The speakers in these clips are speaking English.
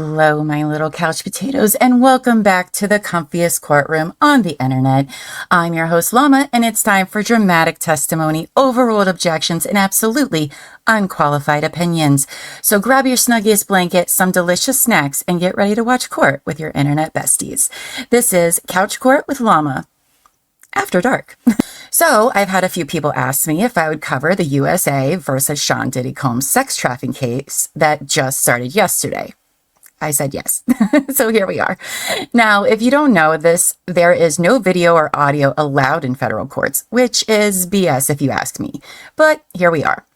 Hello, my little couch potatoes, and welcome back to the comfiest courtroom on the internet. I'm your host, Llama, and it's time for dramatic testimony, overruled objections, and absolutely unqualified opinions. So grab your snuggiest blanket, some delicious snacks, and get ready to watch court with your internet besties. This is Couch Court with Llama after dark. So I've had a few people ask me if I would cover the USA versus Sean Diddy Combs sex trafficking case that just started yesterday. I said yes. So here we are. Now, if you don't know this, there is no video or audio allowed in federal courts, which is BS if you ask me. But here we are.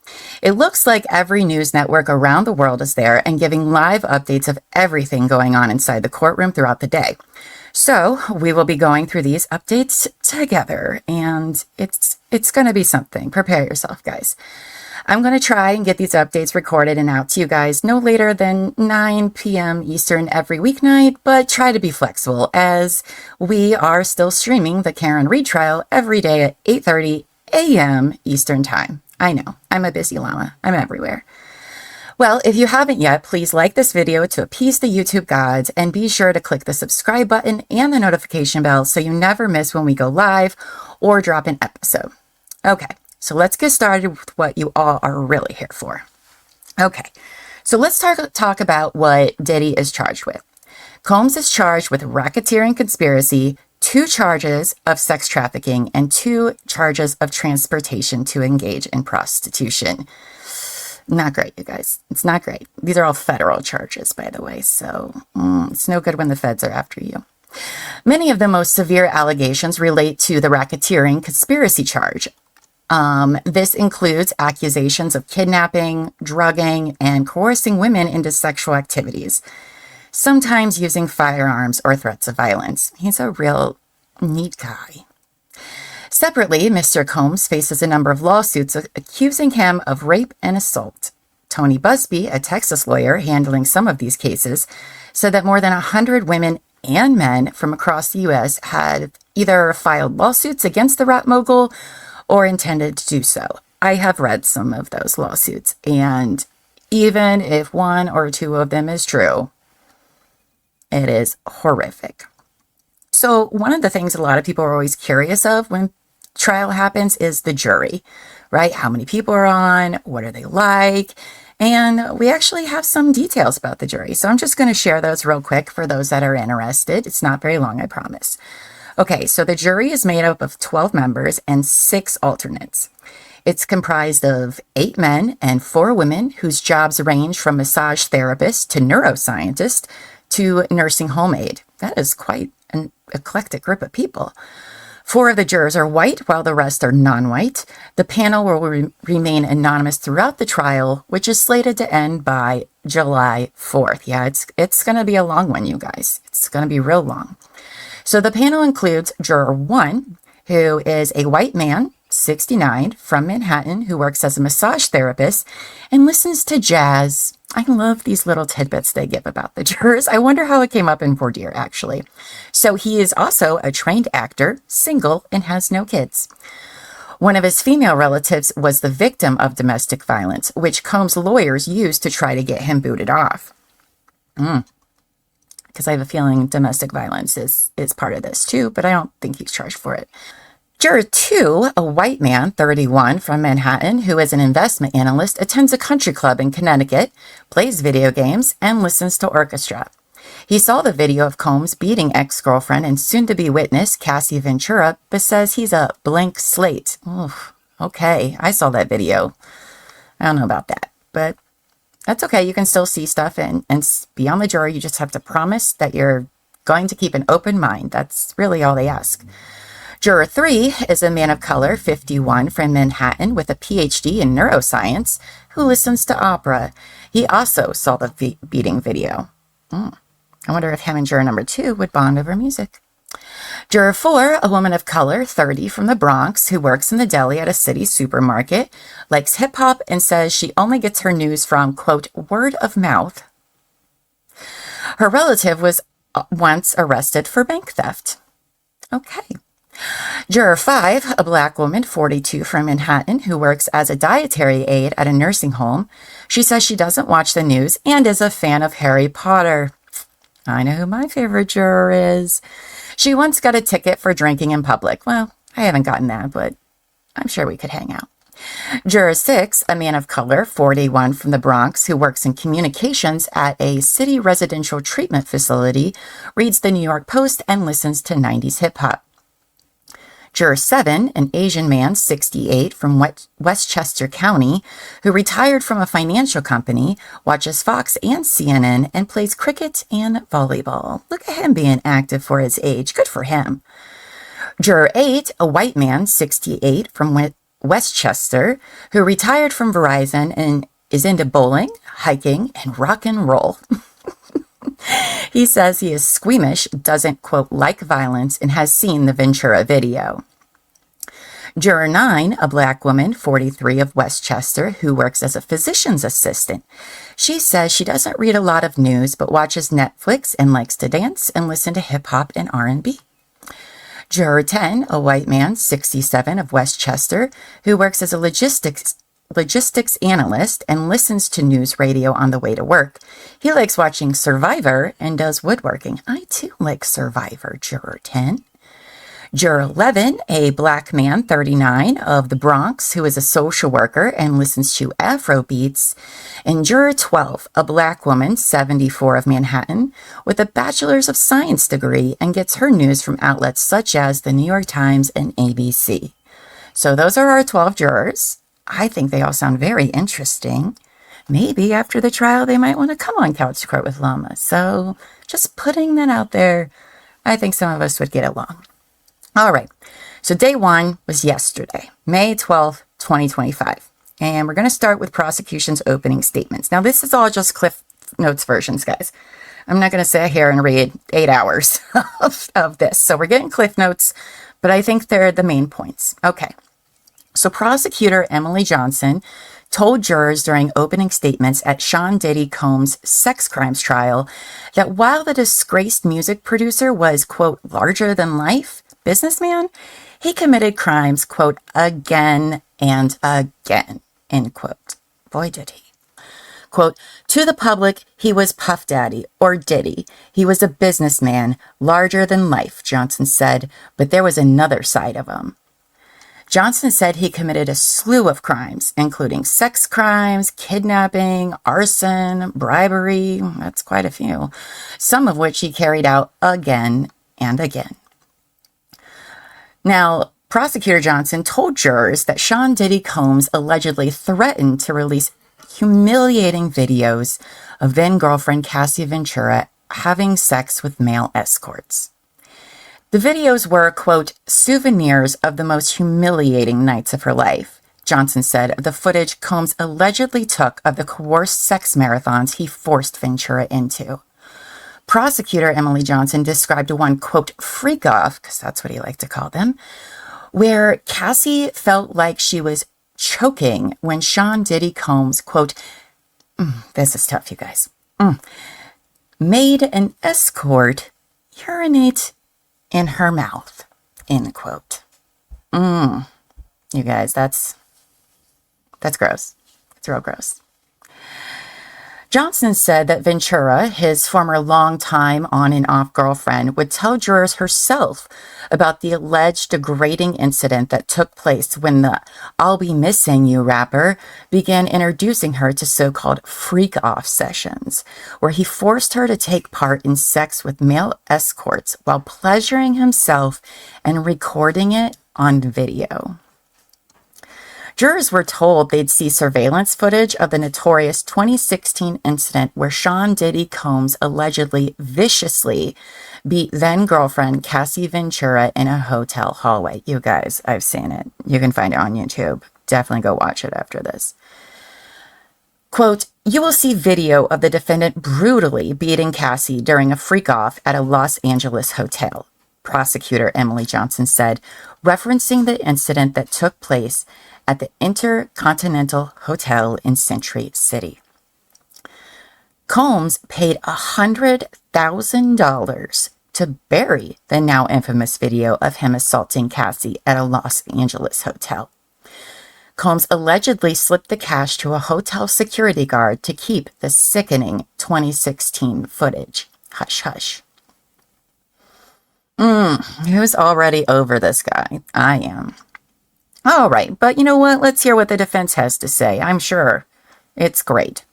It looks like every news network around the world is there and giving live updates of everything going on inside the courtroom throughout the day. So we will be going through these updates together, and it's going to be something. Prepare yourself, guys. I'm going to try and get these updates recorded and out to you guys no later than 9 p.m. Eastern every weeknight, but try to be flexible as we are still streaming the Karen Reed trial every day at 8:30 a.m. Eastern time. I know, I'm a busy llama. I'm everywhere. Well, if you haven't yet, please like this video to appease the YouTube gods and be sure to click the subscribe button and the notification bell so you never miss when we go live or drop an episode. Okay. So let's get started with what you all are really here for. Okay, so let's talk about what Diddy is charged with. Combs is charged with racketeering conspiracy, 2 charges of sex trafficking, and 2 charges of transportation to engage in prostitution. Not great, you guys. It's not great. These are all federal charges, by the way, so it's no good when the feds are after you. Many of the most severe allegations relate to the racketeering conspiracy charge. This includes accusations of kidnapping, drugging, and coercing women into sexual activities, sometimes using firearms or threats of violence. He's a real neat guy. Separately, Mr. Combs faces a number of lawsuits accusing him of rape and assault. Tony Busby, a Texas lawyer handling some of these cases, said that more than 100 women and men from across the U.S. had either filed lawsuits against the rap mogul or intended to do so. I have read some of those lawsuits, and even if 1 or 2 of them is true, it is horrific. So one of the things a lot of people are always curious of when trial happens is the jury, right? How many people are on? What are they like? And we actually have some details about the jury. So I'm just going to share those real quick for those that are interested. It's not very long, I promise. Okay, so the jury is made up of 12 members and 6 alternates. It's comprised of 8 men and 4 women whose jobs range from massage therapist to neuroscientist to nursing home aide. That is quite an eclectic group of people. 4 of the jurors are white, while the rest are non-white. The panel will remain anonymous throughout the trial, which is slated to end by July 4th. Yeah, it's going to be a long one, you guys. It's going to be real long. So the panel includes Juror 1, who is a white man, 69, from Manhattan, who works as a massage therapist and listens to jazz. I love these little tidbits they give about the jurors. I wonder how it came up in voir dire, actually. So he is also a trained actor, single, and has no kids. One of his female relatives was the victim of domestic violence, which Combs' lawyers used to try to get him booted off. Because I have a feeling domestic violence is part of this too, but I don't think he's charged for it. Juror 2, a white man, 31, from Manhattan, who is an investment analyst, attends a country club in Connecticut, plays video games, and listens to orchestra. He saw the video of Combs beating ex-girlfriend and soon-to-be witness Cassie Ventura, but says he's a blank slate. Oof, okay, I saw that video. I don't know about that, but that's okay. You can still see stuff and be on the jury. You just have to promise that you're going to keep an open mind. That's really all they ask. Juror 3 is a man of color, 51, from Manhattan with a PhD in neuroscience who listens to opera. He also saw the beating video. I wonder if him and juror number 2 would bond over music. Juror 4, a woman of color, 30, from the Bronx, who works in the deli at a city supermarket, likes hip-hop, and says she only gets her news from, quote, word of mouth. Her relative was once arrested for bank theft. Okay. Juror 5, a black woman, 42, from Manhattan, who works as a dietary aide at a nursing home. She says she doesn't watch the news and is a fan of Harry Potter. I know who my favorite juror is. She once got a ticket for drinking in public. Well, I haven't gotten that, but I'm sure we could hang out. Juror 6, a man of color, 41, from the Bronx, who works in communications at a city residential treatment facility, reads the New York Post and listens to 90s hip-hop. Juror 7, an Asian man, 68, from Westchester County, who retired from a financial company, watches Fox and CNN, and plays cricket and volleyball. Look at him being active for his age. Good for him. Juror 8, a white man, 68, from Westchester, who retired from Verizon and is into bowling, hiking, and rock and roll. He says he is squeamish, doesn't, quote, like violence, and has seen the Ventura video. Juror 9, a black woman, 43, of Westchester, who works as a physician's assistant. She says she doesn't read a lot of news, but watches Netflix and likes to dance and listen to hip-hop and R&B. Juror 10, a white man, 67, of Westchester, who works as a logistics analyst and listens to news radio on the way to work. He likes watching Survivor and does woodworking. I too like Survivor, Juror 10. Juror 11, a black man, 39, of the Bronx, who is a social worker and listens to Afro beats. And Juror 12, a black woman, 74, of Manhattan, with a Bachelor's of Science degree and gets her news from outlets such as the New York Times and ABC. So those are our 12 jurors. I think they all sound very interesting. Maybe after the trial, they might want to come on Couch to Court with Llama. So just putting that out there, I think some of us would get along. All right. So day 1 was yesterday, May 12th, 2025. And we're going to start with prosecution's opening statements. Now, this is all just Cliff Notes versions, guys. I'm not going to sit here and read 8 hours of this. So we're getting Cliff Notes, but I think they're the main points. Okay. So prosecutor Emily Johnson told jurors during opening statements at Sean Diddy Combs' sex crimes trial that while the disgraced music producer was, quote, larger than life businessman, he committed crimes, quote, again and again, end quote. Boy, did he. Quote, to the public, he was Puff Daddy or Diddy. He was a businessman, larger than life, Johnson said, but there was another side of him. Johnson said he committed a slew of crimes, including sex crimes, kidnapping, arson, bribery, that's quite a few, some of which he carried out again and again. Now, Prosecutor Johnson told jurors that Sean Diddy Combs allegedly threatened to release humiliating videos of then-girlfriend Cassie Ventura having sex with male escorts. The videos were, quote, souvenirs of the most humiliating nights of her life, Johnson said of the footage Combs allegedly took of the coerced sex marathons he forced Ventura into. Prosecutor Emily Johnson described one, quote, freak-off, because that's what he liked to call them, where Cassie felt like she was choking when Sean Diddy Combs, quote, this is tough, you guys, made an escort urinate in her mouth, end quote. You guys, that's gross. It's real gross. Johnson said that Ventura, his former longtime on and off girlfriend, would tell jurors herself about the alleged degrading incident that took place when the I'll Be Missing You rapper began introducing her to so-called freak-off sessions, where he forced her to take part in sex with male escorts while pleasuring himself and recording it on video. Jurors were told they'd see surveillance footage of the notorious 2016 incident where Sean Diddy Combs allegedly viciously beat then-girlfriend Cassie Ventura in a hotel hallway. You guys, I've seen it. You can find it on YouTube. Definitely go watch it after this. Quote, you will see video of the defendant brutally beating Cassie during a freak-off at a Los Angeles hotel, Prosecutor Emily Johnson said, referencing the incident that took place at the Intercontinental Hotel in Century City. Combs paid $100,000 to bury the now infamous video of him assaulting Cassie at a Los Angeles hotel. Combs allegedly slipped the cash to a hotel security guard to keep the sickening 2016 footage. Hush, hush. Who's already over this guy? I am. All right, but you know what? Let's hear what the defense has to say. I'm sure it's great.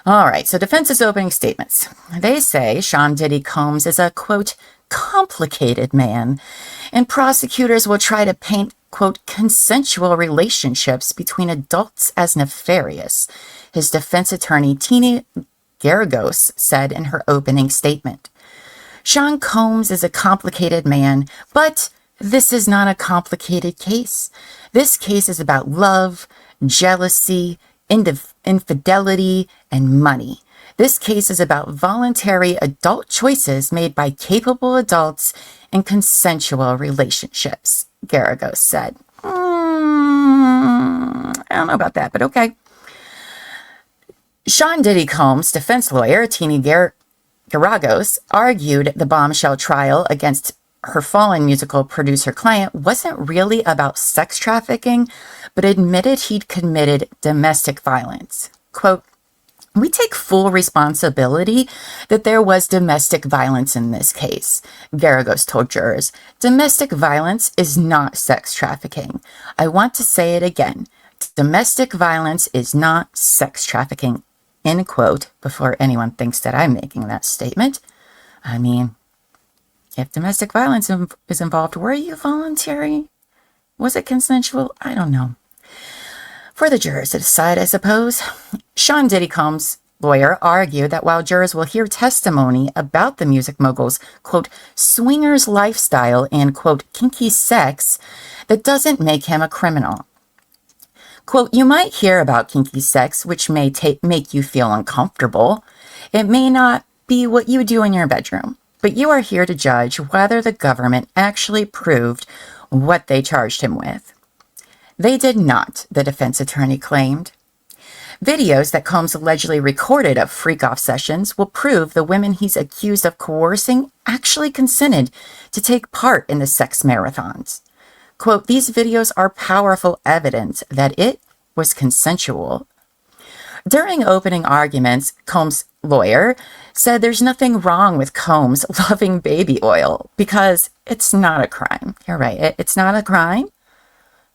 All right, so defense's opening statements. They say Sean Diddy Combs is a, quote, complicated man, and prosecutors will try to paint, quote, consensual relationships between adults as nefarious, his defense attorney Tina Garagos said in her opening statement. Sean Combs is a complicated man, but this is not a complicated case. This case is about love, jealousy, infidelity, and money. This case is about voluntary adult choices made by capable adults in consensual relationships, Garagos said. I don't know about that, but okay. Sean Diddy Combs' defense lawyer, Tina Garagos, argued the bombshell trial against her fallen musical producer client wasn't really about sex trafficking, but admitted he'd committed domestic violence. Quote, "We take full responsibility that there was domestic violence in this case," Garagos told jurors. "Domestic violence is not sex trafficking. I want to say it again. Domestic violence is not sex trafficking," end quote, before anyone thinks that I'm making that statement. I mean, if domestic violence is involved, were you voluntary? Was it consensual? I don't know. For the jurors to decide, I suppose. Sean Diddy Combs' lawyer argued that while jurors will hear testimony about the music mogul's, quote, swingers lifestyle and, quote, kinky sex, that doesn't make him a criminal. Quote, "You might hear about kinky sex, which may make you feel uncomfortable. It may not be what you do in your bedroom, but you are here to judge whether the government actually proved what they charged him with." They did not, the defense attorney claimed. Videos that Combs allegedly recorded of freak-off sessions will prove the women he's accused of coercing actually consented to take part in the sex marathons. Quote, "These videos are powerful evidence that it was consensual." During opening arguments, Combs' lawyer said there's nothing wrong with Combs loving baby oil because it's not a crime. You're right, it's not a crime.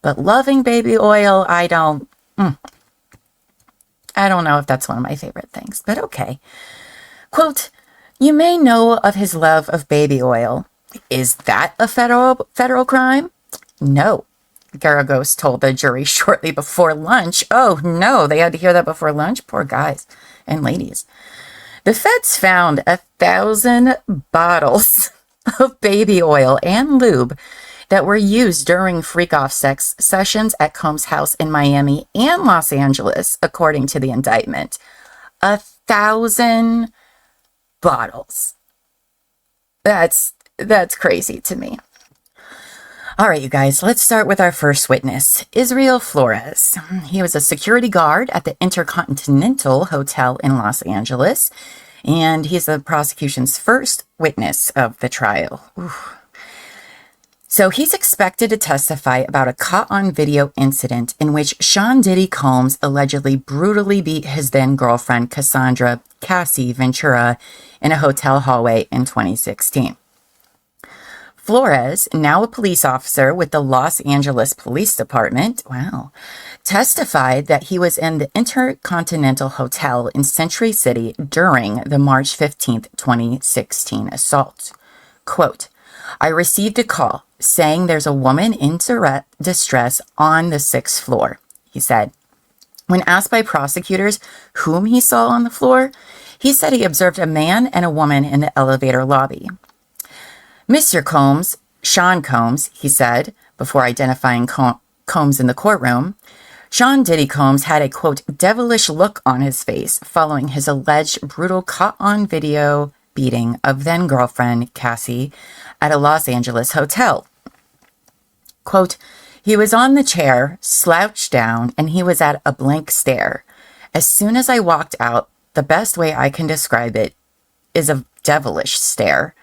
But loving baby oil, I don't know if that's one of my favorite things, but okay. Quote, "You may know of his love of baby oil. Is that a federal crime? No," Garagos told the jury shortly before lunch. Oh no, they had to hear that before lunch? Poor guys and ladies. The feds found 1,000 bottles of baby oil and lube that were used during freak-off sex sessions at Combs' house in Miami and Los Angeles, according to the indictment. 1,000 bottles. That's crazy to me. All right, you guys, let's start with our first witness, Israel Flores. He was a security guard at the Intercontinental Hotel in Los Angeles, and he's the prosecution's first witness of the trial. Oof. So he's expected to testify about a caught-on-video incident in which Sean Diddy Combs allegedly brutally beat his then-girlfriend Cassandra Cassie Ventura in a hotel hallway in 2016. Flores, now a police officer with the Los Angeles Police Department, testified that he was in the Intercontinental Hotel in Century City during the March 15th, 2016 assault. Quote, "I received a call saying there's a woman in distress on the 6th floor," he said. When asked by prosecutors whom he saw on the floor, he said he observed a man and a woman in the elevator lobby. "Mr. Combs, Sean Combs," he said, before identifying Combs in the courtroom. Sean Diddy Combs had a, quote, devilish look on his face following his alleged brutal caught-on-video beating of then-girlfriend Cassie at a Los Angeles hotel. Quote, "He was on the chair, slouched down, and he was at a blank stare. As soon as I walked out, the best way I can describe it is a devilish stare.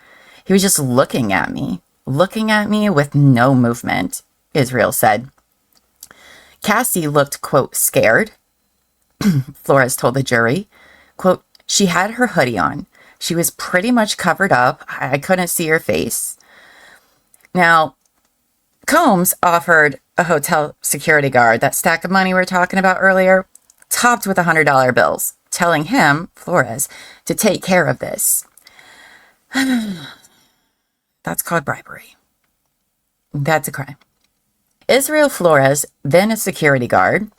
He was just looking at me with no movement, Israel said. Cassie looked, quote, scared. Flores told the jury, quote, she had her hoodie on. She was pretty much covered up. I couldn't see her face. Now, Combs offered a hotel security guard that stack of money we were talking about earlier, topped with $100 bills, telling him, Flores, to take care of this. That's called bribery. That's a crime. Israel Flores, then a security guard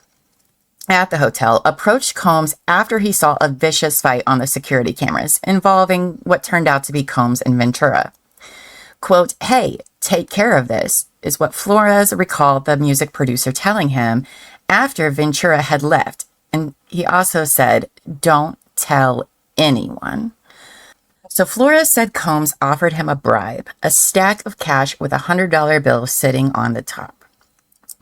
at the hotel, approached Combs after he saw a vicious fight on the security cameras involving what turned out to be Combs and Ventura. Quote, hey, take care of this, is what Flores recalled the music producer telling him after Ventura had left. And he also said, don't tell anyone. So Flores said Combs offered him a bribe, a stack of cash with $100 bill sitting on the top.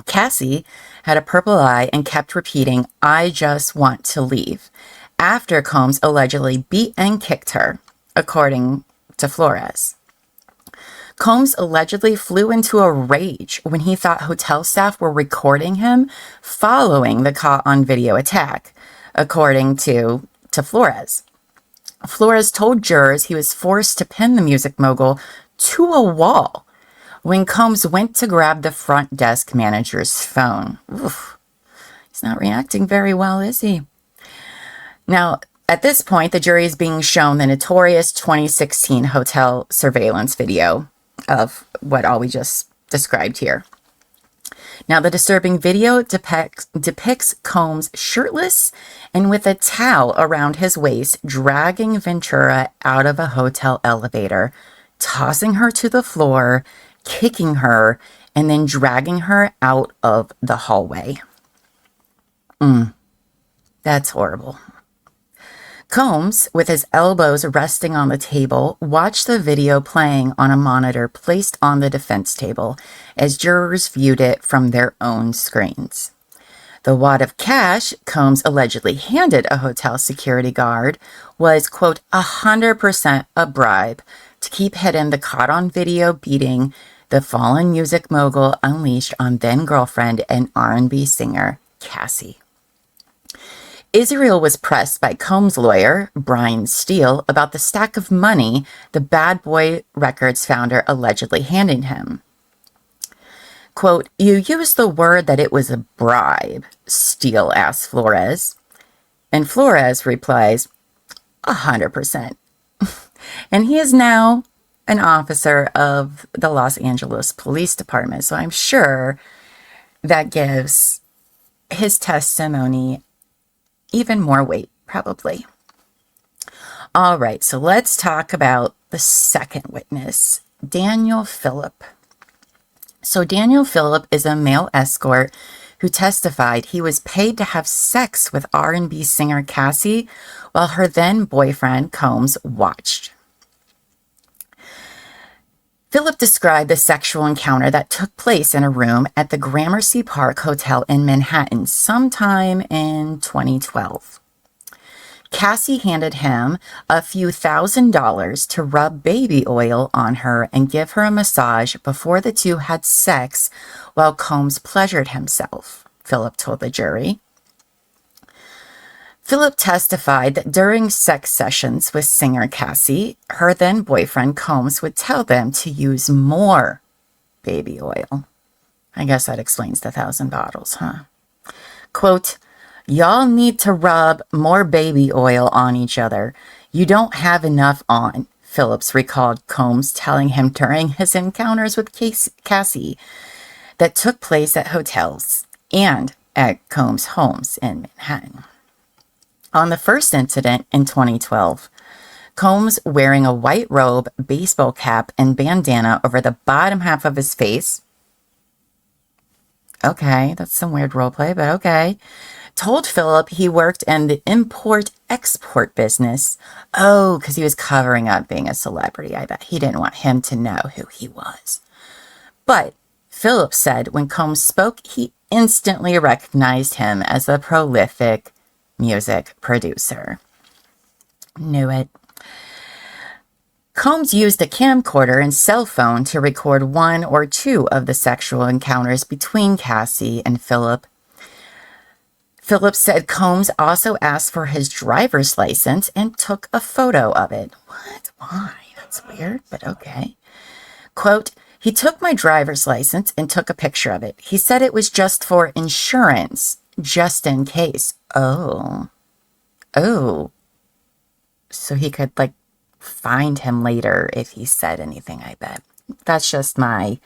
Cassie had a purple eye and kept repeating, I just want to leave, after Combs allegedly beat and kicked her, according to Flores. Combs allegedly flew into a rage when he thought hotel staff were recording him following the caught-on-video attack, according to Flores. Flores told jurors he was forced to pin the music mogul to a wall when Combs went to grab the front desk manager's phone. Oof. He's not reacting very well, is he? Now, at this point, the jury is being shown the notorious 2016 hotel surveillance video of what all we just described here. Now, the disturbing video depicts Combs shirtless and with a towel around his waist, dragging Ventura out of a hotel elevator, tossing her to the floor, kicking her, and then dragging her out of the hallway. That's horrible. Combs, with his elbows resting on the table, watched the video playing on a monitor placed on the defense table as jurors viewed it from their own screens. The wad of cash Combs allegedly handed a hotel security guard was, quote, 100% a bribe to keep hidden the caught-on-video beating the fallen music mogul unleashed on then-girlfriend and R&B singer Cassie. Israel was pressed by Combs' lawyer, Brian Steele, about the stack of money the Bad Boy Records founder allegedly handed him. Quote, you used the word that it was a bribe, Steele asked Flores. And Flores replies, 100%. And he is now an officer of the Los Angeles Police Department, so I'm sure that gives his testimony even more weight, probably. All right, so let's talk about the second witness, Daniel Phillip. So Daniel Phillip is a male escort who testified he was paid to have sex with R&B singer Cassie while her then boyfriend Combs watched. Phillip described the sexual encounter that took place in a room at the Gramercy Park Hotel in Manhattan sometime in 2012. Cassie handed him a few $1,000s to rub baby oil on her and give her a massage before the two had sex while Combs pleasured himself, Phillip told the jury. Phillip testified that during sex sessions with singer Cassie, her then boyfriend Combs would tell them to use more baby oil. I guess that explains the 1,000 bottles, huh? Quote, y'all need to rub more baby oil on each other. You don't have enough on, Phillips recalled Combs telling him during his encounters with Cassie that took place at hotels and at Combs' homes in Manhattan. On the first incident in 2012, Combs, wearing a white robe, baseball cap, and bandana over the bottom half of his face, okay, that's some weird roleplay, but okay, told Phillip he worked in the import-export business. Oh, because he was covering up being a celebrity. I bet he didn't want him to know who he was. But Phillip said when Combs spoke, he instantly recognized him as a prolific music producer. Knew it. Combs used a camcorder and cell phone to record one or two of the sexual encounters between Cassie and Philip. Philip said Combs also asked for his driver's license and took a photo of it. What? Why? That's weird, but okay. Quote, he took my driver's license and took a picture of it. He said it was just for insurance, just in case. Oh. So he could, like, find him later if he said anything, I bet. That's just my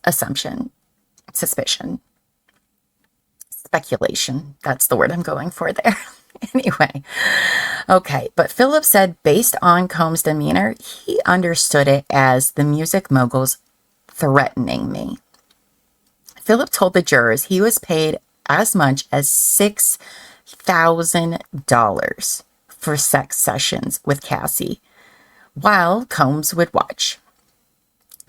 assumption, suspicion, speculation. That's the word I'm going for there. Anyway, okay, but Philip said based on Combs' demeanor, he understood it as the music moguls threatening me. Philip told the jurors he was paid as much as $6,000 for sex sessions with Cassie, while Combs would watch.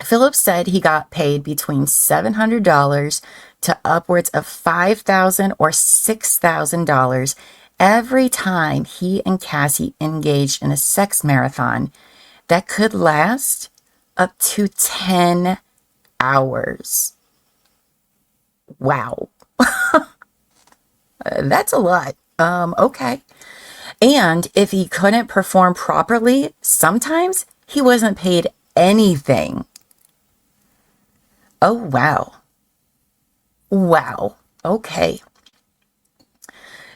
Philip said he got paid between $700 to upwards of $5,000 or $6,000 every time he and Cassie engaged in a sex marathon that could last up to 10 hours. Wow. That's a lot. Okay. And if he couldn't perform properly, sometimes he wasn't paid anything. Oh, wow. Wow. Okay.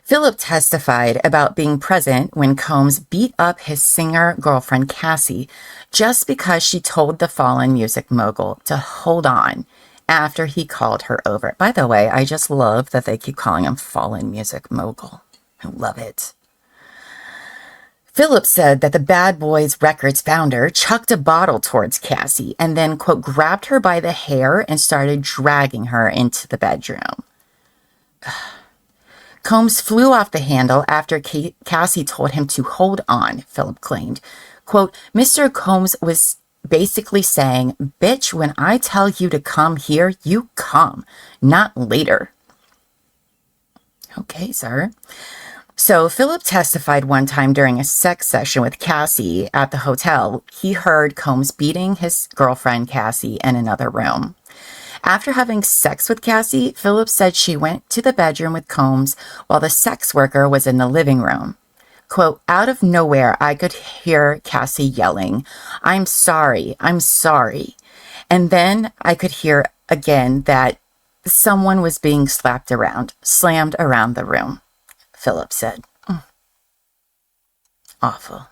Philip testified about being present when Combs beat up his singer girlfriend Cassie just because she told the fallen music mogul to hold on after he called her over. By the way, I just love that they keep calling him fallen music mogul. I love it. Philip said that the Bad Boys Records founder chucked a bottle towards Cassie and then, quote, grabbed her by the hair and started dragging her into the bedroom. Combs flew off the handle after Cassie told him to hold on, Philip claimed. Quote, Mr. Combs was basically saying, bitch, when I tell you to come here, you come, not later. Okay, sir. So Philip testified one time during a sex session with Cassie at the hotel. He heard Combs beating his girlfriend Cassie in another room. After having sex with Cassie, Philip said she went to the bedroom with Combs while the sex worker was in the living room. Quote, out of nowhere, I could hear Cassie yelling, I'm sorry, I'm sorry. And then I could hear again that someone was being slammed around the room, Philip said. Awful.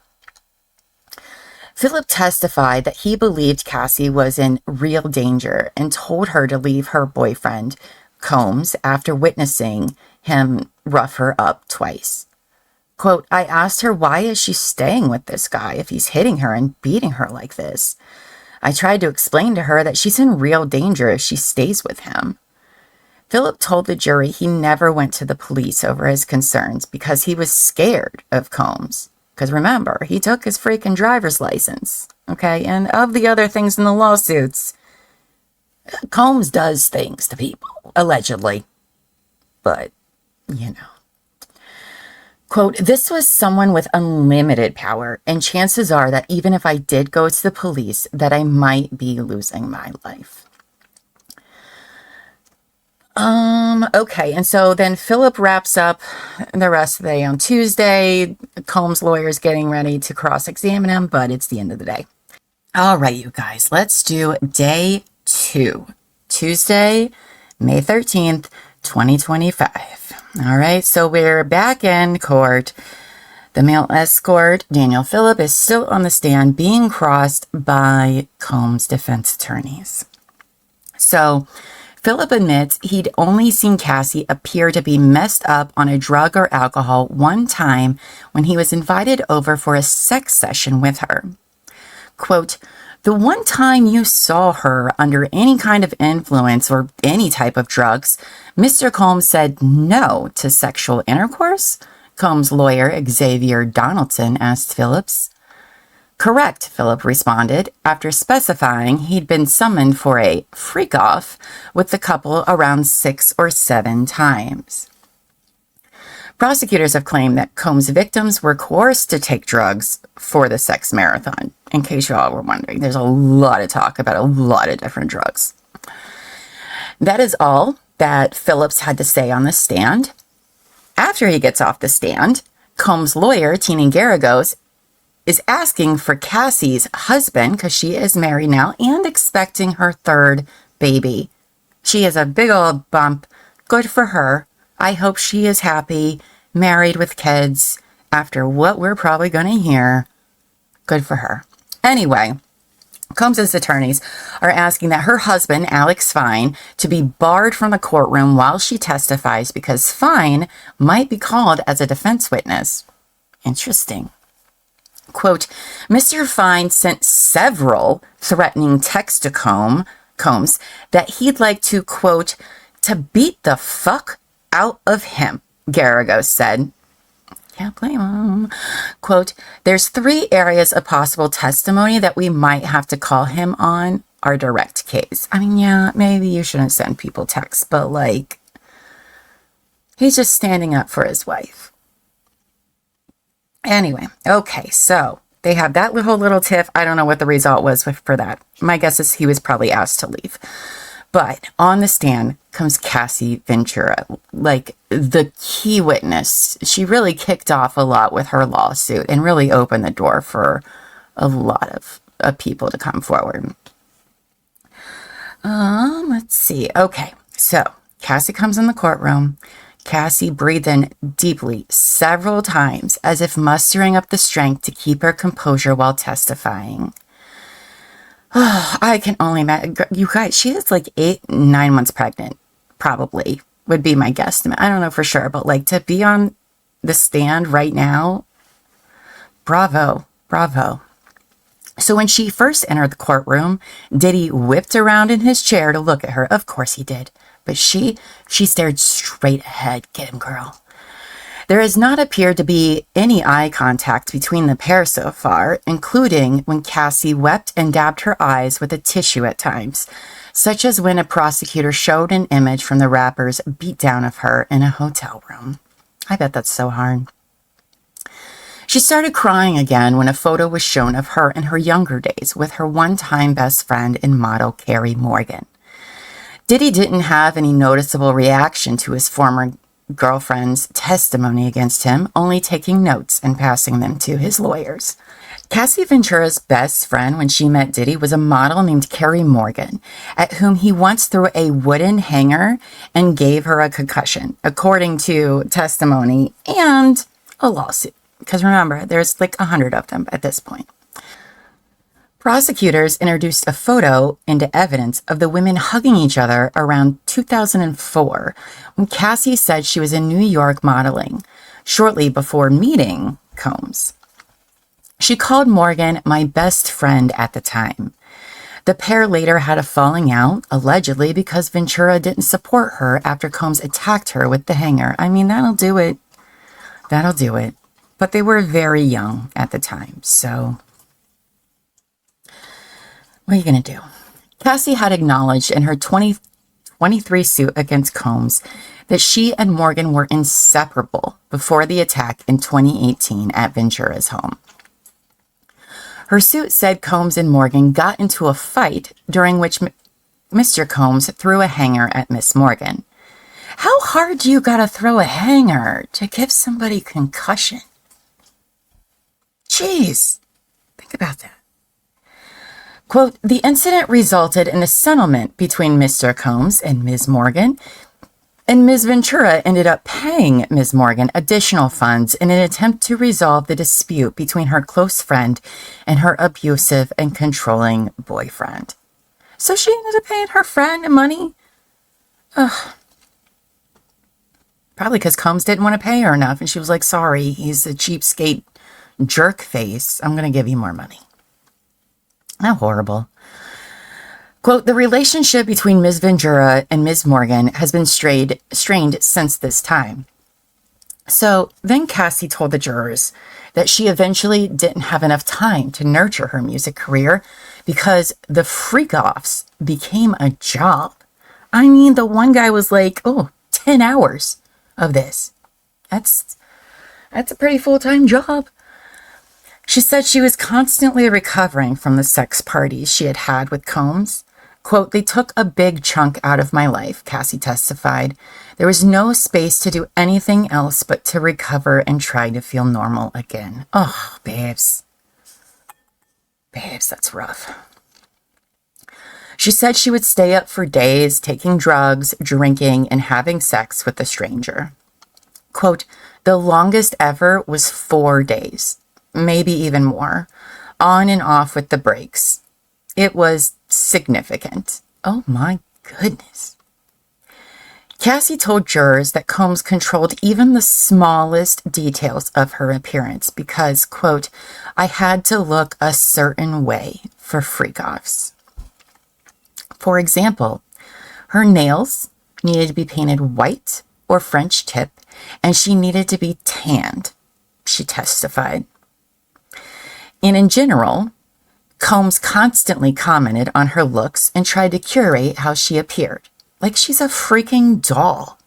Philip testified that he believed Cassie was in real danger and told her to leave her boyfriend, Combs, after witnessing him rough her up twice. Quote, I asked her, why is she staying with this guy if he's hitting her and beating her like this? I tried to explain to her that she's in real danger if she stays with him. Philip told the jury he never went to the police over his concerns because he was scared of Combs. Because remember, he took his freaking driver's license, okay? And of the other things in the lawsuits, Combs does things to people, allegedly. But, you know. Quote, this was someone with unlimited power, and chances are that even if I did go to the police, that I might be losing my life. Okay, and so then Philip wraps up the rest of the day on Tuesday. Combs' lawyer is getting ready to cross-examine him, but it's the end of the day. All right, you guys, let's do day 2. Tuesday, May 13th, 2025. All right, so we're back in court. The male escort, Daniel Phillip, is still on the stand being crossed by Combs' defense attorneys. So Philip admits he'd only seen Cassie appear to be messed up on a drug or alcohol one time when he was invited over for a sex session with her. Quote, the one time you saw her under any kind of influence or any type of drugs, Mr. Combs said no to sexual intercourse? Combs' lawyer, Xavier Donaldson, asked Phillips. Correct, Philip responded, after specifying he'd been summoned for a freak-off with the couple around 6 or 7 times. Prosecutors have claimed that Combs' victims were coerced to take drugs for the sex marathon. In case you all were wondering, there's a lot of talk about a lot of different drugs. That is all that Phillips had to say on the stand. After he gets off the stand, Combs' lawyer, Tina Garagos, is asking for Cassie's husband, because she is married now and expecting her third baby. She has a big old bump. Good for her. I hope she is happy, married with kids, after what we're probably going to hear. Good for her. Anyway, Combs' attorneys are asking that her husband, Alex Fine, to be barred from the courtroom while she testifies because Fine might be called as a defense witness. Interesting. Quote, Mr. Fine sent several threatening texts to Combs that he'd like to, quote, to beat the fuck out of him, Garagos said. Can't blame him. Quote, there's 3 areas of possible testimony that we might have to call him on our direct case. I mean, yeah, maybe you shouldn't send people texts, but like, he's just standing up for his wife. Anyway, okay, so they have that little tiff. I don't know what the result was for that. My guess is he was probably asked to leave. But on the stand comes Cassie Ventura, like the key witness. She really kicked off a lot with her lawsuit and really opened the door for a lot of people to come forward. Let's see. Okay, so Cassie comes in the courtroom. Cassie breathed in deeply several times as if mustering up the strength to keep her composure while testifying. Oh, I can only imagine. You guys, she is like 9 months pregnant, probably, would be my guesstimate. I don't know for sure, but like to be on the stand right now, bravo, bravo. So when she first entered the courtroom, Diddy whipped around in his chair to look at her. Of course he did. But she stared straight ahead. Get him, girl. There has not appeared to be any eye contact between the pair so far, including when Cassie wept and dabbed her eyes with a tissue at times, such as when a prosecutor showed an image from the rapper's beatdown of her in a hotel room. I bet that's so hard. She started crying again when a photo was shown of her in her younger days with her one-time best friend and model Carrie Morgan. Diddy didn't have any noticeable reaction to his former girlfriend's testimony against him, only taking notes and passing them to his lawyers. Cassie Ventura's best friend when she met Diddy was a model named Carrie Morgan, at whom he once threw a wooden hanger and gave her a concussion, according to testimony and a lawsuit. Because remember, there's like 100 of them at this point. Prosecutors introduced a photo into evidence of the women hugging each other around 2004 when Cassie said she was in New York modeling, shortly before meeting Combs. She called Morgan my best friend at the time. The pair later had a falling out, allegedly because Ventura didn't support her after Combs attacked her with the hanger. I mean, that'll do it. That'll do it. But they were very young at the time, so what are you going to do? Cassie had acknowledged in her 2023 suit against Combs that she and Morgan were inseparable before the attack in 2018 at Ventura's home. Her suit said Combs and Morgan got into a fight during which Mr. Combs threw a hanger at Miss Morgan. How hard do you gotta throw a hanger to give somebody concussion? Jeez, think about that. Quote, the incident resulted in a settlement between Mr. Combs and Ms. Morgan, and Ms. Ventura ended up paying Ms. Morgan additional funds in an attempt to resolve the dispute between her close friend and her abusive and controlling boyfriend. So she ended up paying her friend money? Ugh. Probably because Combs didn't want to pay her enough, and she was like, sorry, he's a cheapskate jerk face. I'm going to give you more money. How horrible. Quote, the relationship between Ms. Ventura and Ms. Morgan has been strained since this time. So then Cassie told the jurors that she eventually didn't have enough time to nurture her music career because the freak-offs became a job. I mean, the one guy was like, 10 hours of this. That's a pretty full-time job. She said she was constantly recovering from the sex parties she had had with Combs. Quote, "They took a big chunk out of my life," Cassie testified. "There was no space to do anything else but to recover and try to feel normal again." Oh, babes. Babes, that's rough. She said she would stay up for days, taking drugs, drinking, and having sex with a stranger. Quote, "The longest ever was 4 days, maybe even more, on and off with the breaks. It was significant." Oh my goodness. Cassie told jurors that Combs controlled even the smallest details of her appearance because, quote, "I had to look a certain way for freak-offs." For example, her nails needed to be painted white or French tip, and she needed to be tanned, she testified. And in general, Combs constantly commented on her looks and tried to curate how she appeared. Like she's a freaking doll.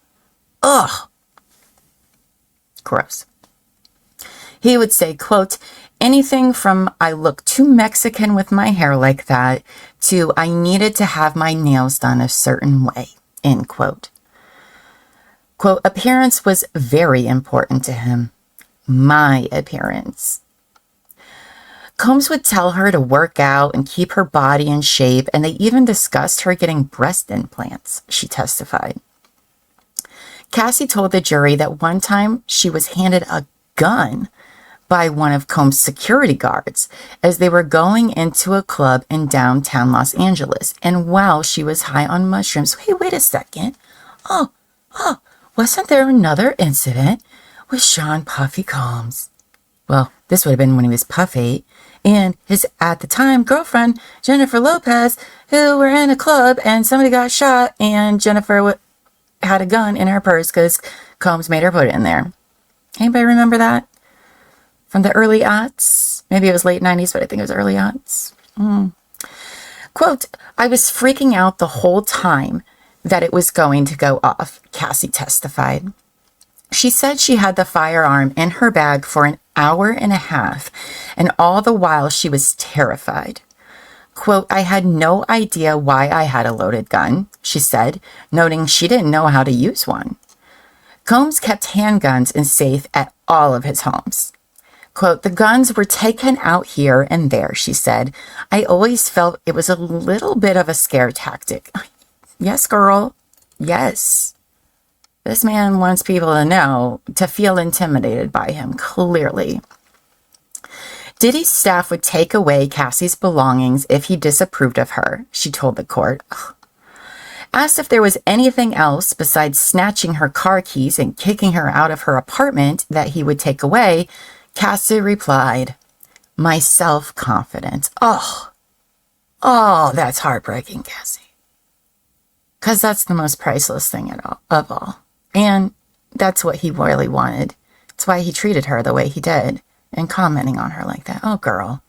Ugh. Gross. He would say, quote, "Anything from I look too Mexican with my hair like that to I needed to have my nails done a certain way," end quote. Quote, "Appearance was very important to him. My appearance." Combs would tell her to work out and keep her body in shape, and they even discussed her getting breast implants, she testified. Cassie told the jury that one time she was handed a gun by one of Combs' security guards as they were going into a club in downtown Los Angeles, and while she was high on mushrooms. Wait a second. Oh, wasn't there another incident with Sean Puffy Combs? Well, this would have been when he was Puffy, and his, at the time, girlfriend, Jennifer Lopez, who were in a club and somebody got shot, and Jennifer had a gun in her purse because Combs made her put it in there. Anybody remember that? From the early aughts? Maybe it was late 90s, but I think it was early aughts. Quote, "I was freaking out the whole time that it was going to go off," Cassie testified. She said she had the firearm in her bag for an hour and a half, and all the while she was terrified. Quote, "I had no idea why I had a loaded gun," she said, noting she didn't know how to use one. Combs kept handguns in safe at all of his homes. Quote, "The guns were taken out here and there," she said. "I always felt it was a little bit of a scare tactic." Yes, girl. Yes. This man wants people to know, to feel intimidated by him, clearly. Diddy's staff would take away Cassie's belongings if he disapproved of her, she told the court. Asked if there was anything else besides snatching her car keys and kicking her out of her apartment that he would take away, Cassie replied, "My self-confidence." Oh, that's heartbreaking, Cassie. Because that's the most priceless thing of all. And that's what he really wanted. That's why he treated her the way he did and commenting on her like that. Oh, girl,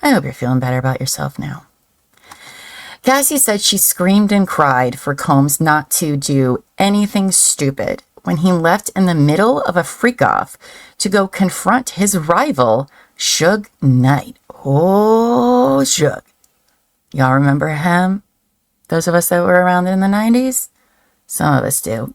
I hope you're feeling better about yourself now. Cassie said she screamed and cried for Combs not to do anything stupid when he left in the middle of a freak-off to go confront his rival, Suge Knight. Oh, Suge. Y'all remember him? Those of us that were around in the 90s? Some of us do.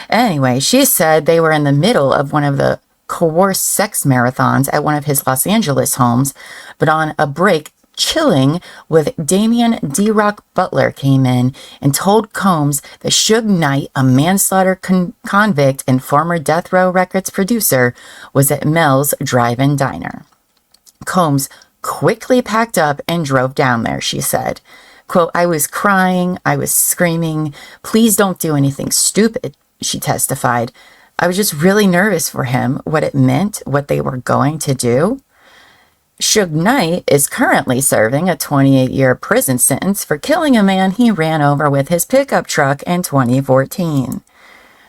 Anyway, she said they were in the middle of one of the coerced sex marathons at one of his Los Angeles homes, but on a break, chilling with Damian D-Rock Butler came in and told Combs that Suge Knight, a manslaughter convict and former Death Row Records producer, was at Mel's Drive-In Diner. Combs quickly packed up and drove down there, she said. Quote, "I was crying, I was screaming, please don't do anything stupid," she testified. "I was just really nervous for him, what it meant, what they were going to do." Suge Knight is currently serving a 28-year prison sentence for killing a man he ran over with his pickup truck in 2014.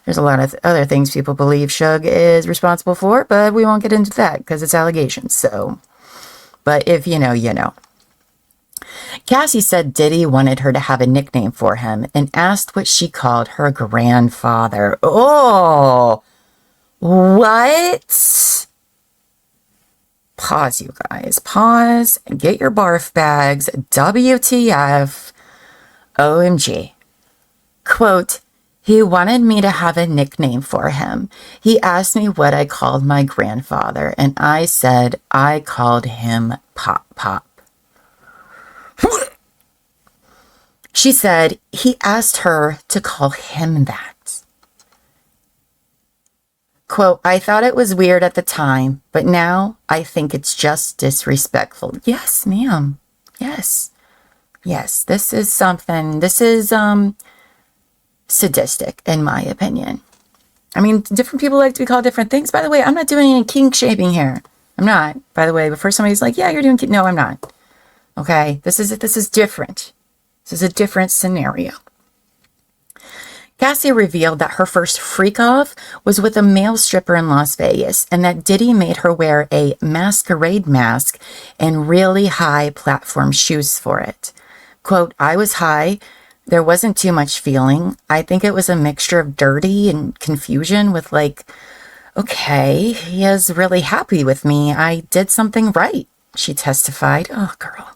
There's a lot of other things people believe Suge is responsible for, but we won't get into that because it's allegations, so. But if you know, you know. Cassie said Diddy wanted her to have a nickname for him and asked what she called her grandfather. Oh, pause, you guys. Pause, get your barf bags, WTF, OMG. Quote, he wanted me to have a nickname for him. He asked me what I called my grandfather, and I said I called him Pop Pop. She said he asked her to call him that. Quote, I thought it was weird at the time, but now I think it's just disrespectful. Yes, ma'am. Yes. Yes, this is sadistic, in my opinion. I mean, different people like to be called different things. By the way, I'm not doing any kink shaming here. I'm not, by the way. Before somebody's like, yeah, you're doing kink. No, I'm not. Okay, this is different. This is a different scenario. Cassie revealed that her first freak-off was with a male stripper in Las Vegas, and that Diddy made her wear a masquerade mask and really high platform shoes for it. Quote, I was high. There wasn't too much feeling. I think it was a mixture of dirty and confusion with like, okay, he is really happy with me. I did something right, she testified. Oh, girl.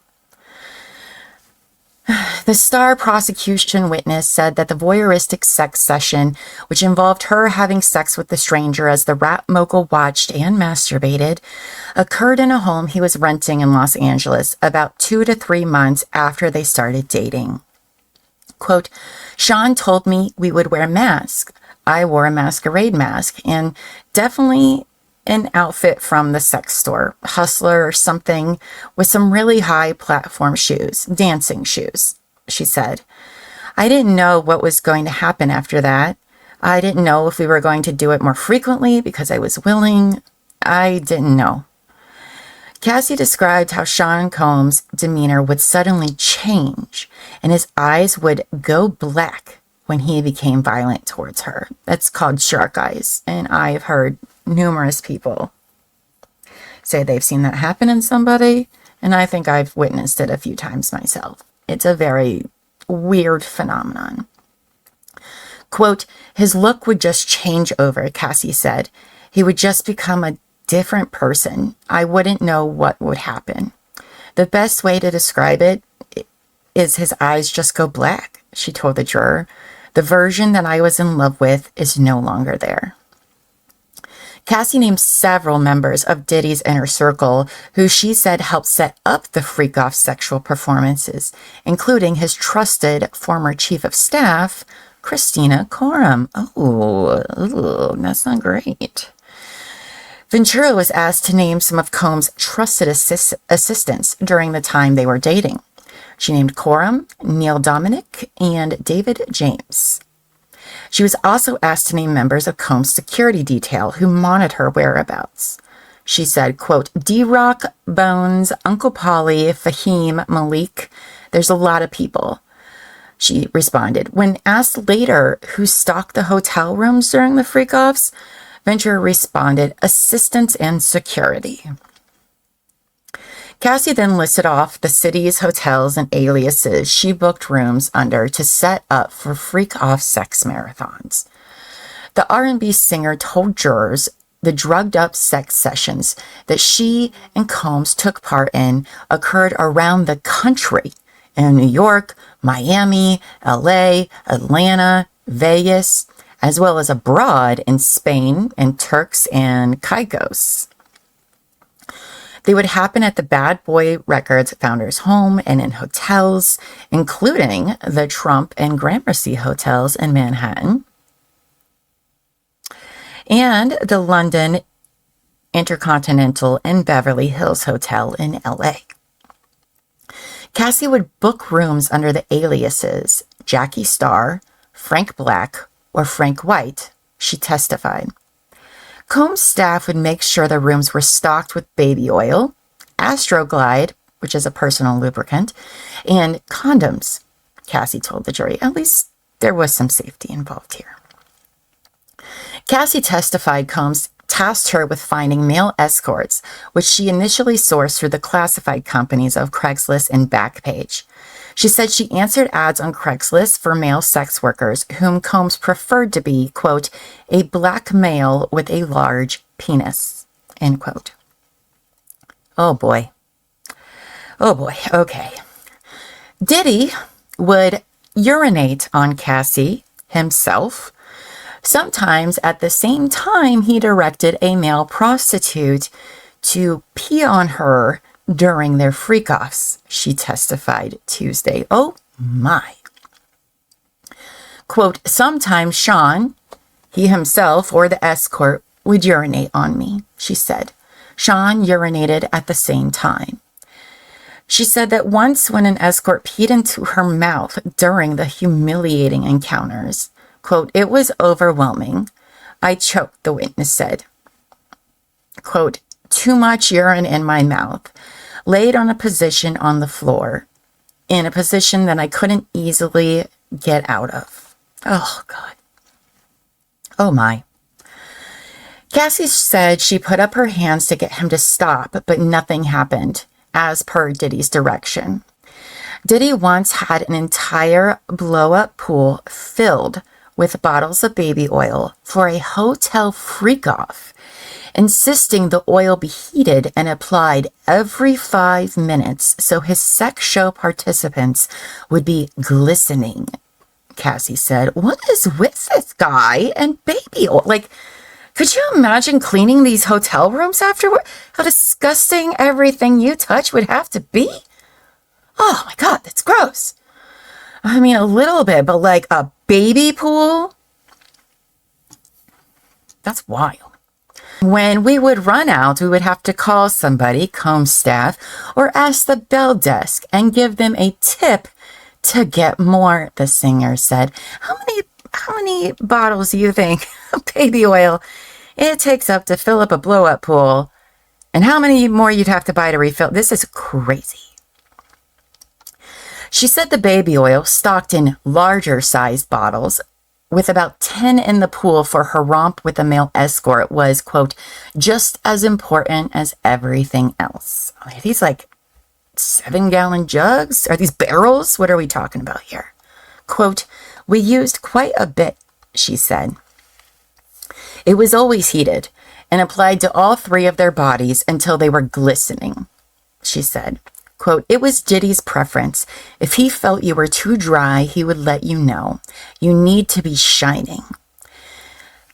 The star prosecution witness said that the voyeuristic sex session, which involved her having sex with the stranger as the rap mogul watched and masturbated, occurred in a home he was renting in Los Angeles about 2 to 3 months after they started dating. Quote, Sean told me we would wear masks. I wore a masquerade mask and definitely an outfit from the sex store, Hustler or something, with some really high platform shoes, dancing shoes, she said. I didn't know what was going to happen after that. I didn't know if we were going to do it more frequently because I was willing. I didn't know. Cassie described how Sean Combs' demeanor would suddenly change and his eyes would go black when he became violent towards her. That's called shark eyes, and I've heard numerous people say they've seen that happen in somebody, and I think I've witnessed it a few times myself. It's a very weird phenomenon. Quote, his look would just change over, Cassie said. He would just become a different person. I wouldn't know what would happen. The best way to describe it is his eyes just go black, she told the juror. The version that I was in love with is no longer there. Cassie named several members of Diddy's inner circle who she said helped set up the freak-off sexual performances, including his trusted former chief of staff, Christina Coram. Oh, that's not great. Ventura was asked to name some of Combs' trusted assistants during the time they were dating. She named Coram, Neil Dominic, and David James. She was also asked to name members of Combs' security detail who monitored her whereabouts. She said, quote, D-Rock, Bones, Uncle Polly, Fahim, Malik, there's a lot of people. She responded. When asked later who stocked the hotel rooms during the freak-offs, Ventura responded, assistants and security. Cassie then listed off the city's hotels and aliases she booked rooms under to set up for freak-off sex marathons. The R&B singer told jurors the drugged-up sex sessions that she and Combs took part in occurred around the country in New York, Miami, LA, Atlanta, Vegas, as well as abroad in Spain and Turks and Caicos. They would happen at the Bad Boy Records founder's home and in hotels, including the Trump and Gramercy hotels in Manhattan and the London Intercontinental and Beverly Hills Hotel in LA. Cassie would book rooms under the aliases Jackie Starr, Frank Black, or Frank White, she testified. Combs' staff would make sure the rooms were stocked with baby oil, Astroglide, which is a personal lubricant, and condoms, Cassie told the jury. At least there was some safety involved here. Cassie testified Combs tasked her with finding male escorts, which she initially sourced through the classified companies of Craigslist and Backpage. She said she answered ads on Craigslist for male sex workers whom Combs preferred to be, quote, a black male with a large penis, end quote. Oh boy. Oh boy. Okay. Diddy would urinate on Cassie himself. Sometimes at the same time, he directed a male prostitute to pee on her during their freak-offs, she testified Tuesday. Oh my. Quote, sometimes Sean, he himself or the escort, would urinate on me, she said. Sean urinated at the same time. She said that once when an escort peed into her mouth during the humiliating encounters, quote, it was overwhelming. I choked, the witness said. Quote, too much urine in my mouth, laid on a position on the floor, in a position that I couldn't easily get out of. Oh, God. Oh, my. Cassie said she put up her hands to get him to stop, but nothing happened, as per Diddy's direction. Diddy once had an entire blow-up pool filled with bottles of baby oil for a hotel freak-off, insisting the oil be heated and applied every 5 minutes so his sex show participants would be glistening. Cassie said, what is with this guy and baby oil? Like, could you imagine cleaning these hotel rooms afterward? How disgusting everything you touch would have to be? Oh my God, that's gross. I mean, a little bit, but like a baby pool? That's wild. When we would run out, we would have to call somebody, Combs staff, or ask the bell desk and give them a tip to get more, the singer said. How many bottles do you think of baby oil it takes up to fill up a blow-up pool? And how many more you'd have to buy to refill? This is crazy. She said the baby oil, stocked in larger sized bottles, with about 10 in the pool for her romp with a male escort, was, quote, just as important as everything else. Are these like 7-gallon jugs? Are these barrels? What are we talking about here? Quote, we used quite a bit, she said. It was always heated and applied to all 3 of their bodies until they were glistening, she said. Quote, it was Diddy's preference. If he felt you were too dry, he would let you know. You need to be shining.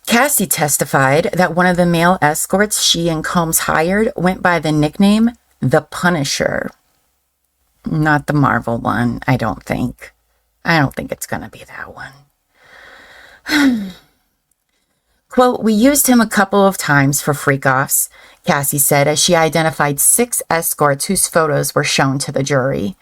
Cassie testified that one of the male escorts she and Combs hired went by the nickname The Punisher. Not the Marvel one, I don't think. I don't think it's going to be that one. Quote, we used him a couple of times for freak-offs, Cassie said, as she identified 6 escorts whose photos were shown to the jury.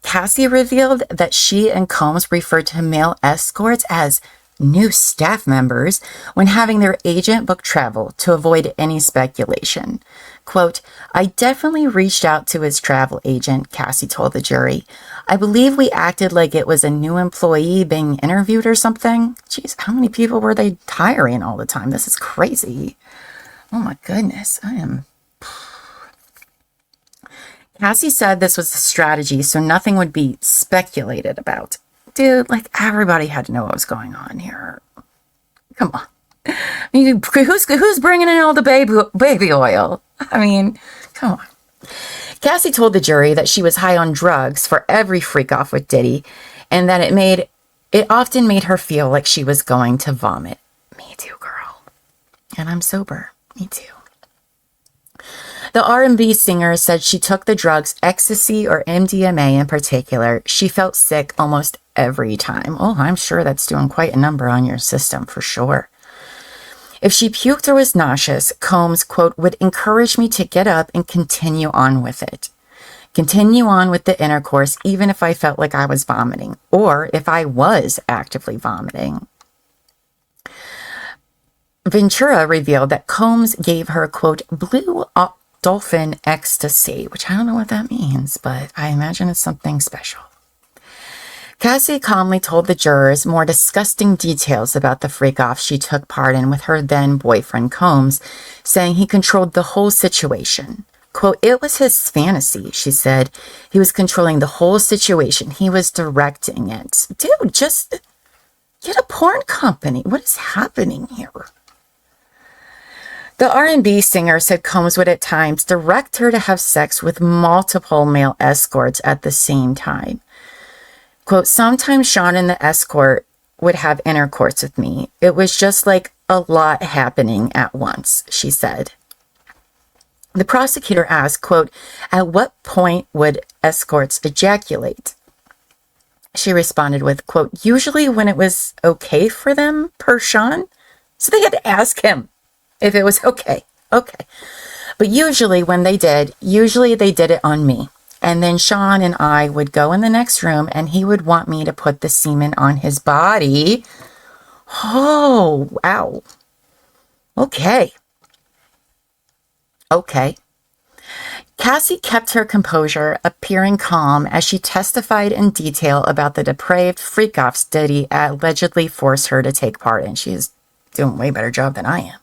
Cassie revealed that she and Combs referred to male escorts as new staff members when having their agent book travel to avoid any speculation. Quote, I definitely reached out to his travel agent, Cassie told the jury. I believe we acted like it was a new employee being interviewed or something. Jeez, how many people were they hiring all the time? This is crazy. Oh my goodness, Cassie said this was a strategy so nothing would be speculated about. Dude, like everybody had to know what was going on here. Come on. I mean, who's bringing in all the baby oil? I mean, come on. Cassie told the jury that she was high on drugs for every freak-off with Diddy, and that it often made her feel like she was going to vomit. Me too, girl. And I'm sober. Me too. The R&B singer said she took the drugs ecstasy or MDMA in particular. She felt sick almost every time. Oh, I'm sure that's doing quite a number on your system for sure. If she puked or was nauseous, Combs, quote, would encourage me to get up and continue on with it. Continue on with the intercourse even if I felt like I was vomiting or if I was actively vomiting. Ventura revealed that Combs gave her, quote, blue dolphin ecstasy, which I don't know what that means, but I imagine it's something special. Cassie calmly told the jurors more disgusting details about the freak-off she took part in with her then-boyfriend Combs, saying he controlled the whole situation. Quote, it was his fantasy, she said. He was controlling the whole situation. He was directing it. Dude, just get a porn company. What is happening here? The R&B singer said Combs would at times direct her to have sex with multiple male escorts at the same time. Quote, sometimes Sean and the escort would have intercourse with me. It was just like a lot happening at once, she said. The prosecutor asked, quote, at what point would escorts ejaculate? She responded with, quote, usually when it was okay for them, per Sean. So they had to ask him if it was okay. Okay. But usually when they did, they did it on me. And then Sean and I would go in the next room and he would want me to put the semen on his body. Oh, wow. Okay. Okay. Cassie kept her composure, appearing calm as she testified in detail about the depraved freak-offs Diddy allegedly forced her to take part in. She is doing a way better job than I am.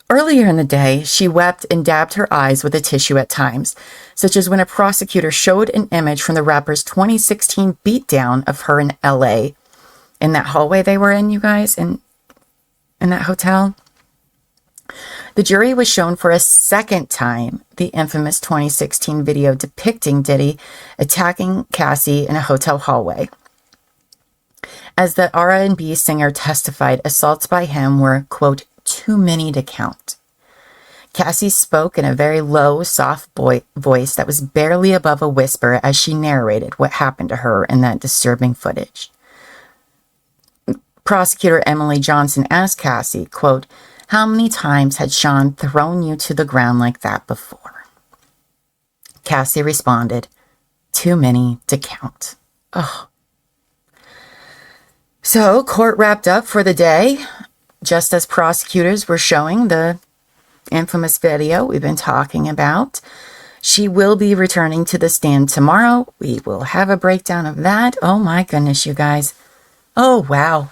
Earlier in the day, she wept and dabbed her eyes with a tissue at times, such as when a prosecutor showed an image from the rapper's 2016 beatdown of her in LA. In that hallway they were in, you guys, in that hotel. The jury was shown for a second time the infamous 2016 video depicting Diddy attacking Cassie in a hotel hallway. As the R&B singer testified, assaults by him were, quote, too many to count. Cassie spoke in a very low, soft voice that was barely above a whisper as she narrated what happened to her in that disturbing footage. Prosecutor Emily Johnson asked Cassie, quote, how many times had Sean thrown you to the ground like that before? Cassie responded, too many to count. Oh. So, court wrapped up for the day, just as prosecutors were showing the infamous video we've been talking about. She will be returning to the stand tomorrow. We will have a breakdown of that. Oh my goodness, you guys. Oh, wow.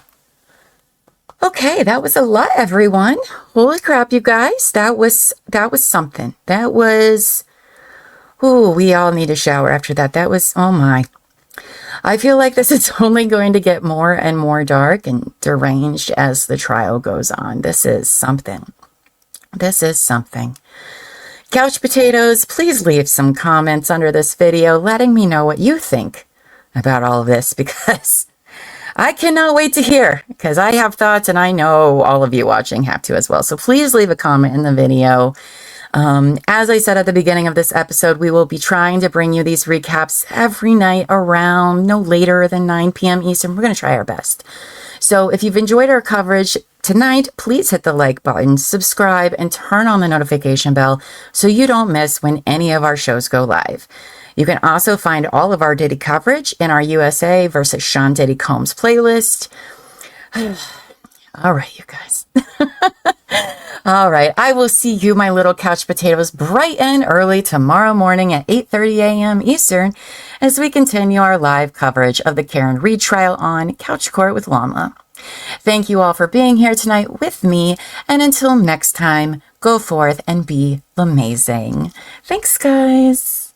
Okay, that was a lot, everyone. Holy crap, you guys. That was something. That was, ooh, we all need a shower after that. That was, oh my. I feel like this is only going to get more and more dark and deranged as the trial goes on. This is something. This is something. Couch potatoes, please leave some comments under this video letting me know what you think about all of this, because I cannot wait to hear, because I have thoughts and I know all of you watching have to as well. So please leave a comment in the video. As I said at the beginning of this episode, we will be trying to bring you these recaps every night around no later than 9 p.m. Eastern. We're going to try our best. So if you've enjoyed our coverage tonight, please hit the like button, subscribe, and turn on the notification bell so you don't miss when any of our shows go live. You can also find all of our Diddy coverage in our USA versus Sean Diddy Combs playlist. All right, you guys. All right, I will see you, my little couch potatoes, bright and early tomorrow morning at 8:30 a.m. Eastern as we continue our live coverage of the Karen Reed trial on Couch Court with Llama. Thank you all for being here tonight with me, and until next time, go forth and be amazing. Thanks, guys.